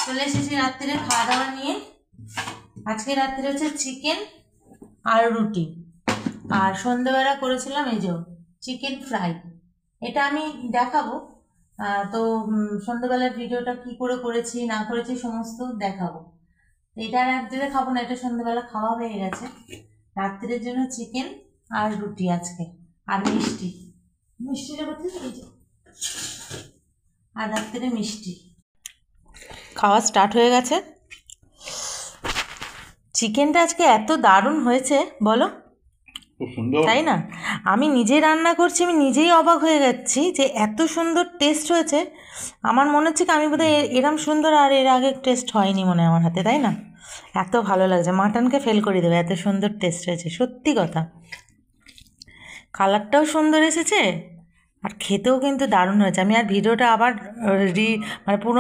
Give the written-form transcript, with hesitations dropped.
চলে এসেছি রাত্রিরে খাওয়া দাওয়া নিয়ে। আজকে রাত্রিরে হচ্ছে চিকেন আর রুটি, আর সন্ধ্যেবেলা করেছিলাম এই যে চিকেন ফ্রাই। এটা আমি দেখাবো। তো সন্ধ্যেবেলার ভিডিওটা কি করে করেছি না করেছি সমস্ত দেখাবো। এটা রাত্রিরে খাবো না, এটা সন্ধ্যেবেলা খাওয়া হয়ে গেছে। রাত্রিরের জন্য চিকেন আর রুটি আজকে, আর মিষ্টি। মিষ্টিটা করতে এই যে, আর রাত্রিরে মিষ্টি। খাওয়া স্টার্ট হয়ে গেছে। চিকেনটা আজকে এত দারুণ হয়েছে বলো, তাই না? আমি নিজেই রান্না করছি, আমি নিজেই অবাক হয়ে যাচ্ছি যে এত সুন্দর টেস্ট হয়েছে। আমার মনে হচ্ছে কি আমি বোধহয় এরম সুন্দর আর এর আগে টেস্ট হয়নি মনে হয় আমার হাতে, তাই না? এত ভালো লাগছে, মাটনকে ফেল করে দেবে, এত সুন্দর টেস্ট হয়েছে, সত্যি কথা। কালারটাও সুন্দর এসেছে আর খেতেও কিন্তু দারুণ হয়েছে। আমি আর ভিডিওটা আবার মানে পুরো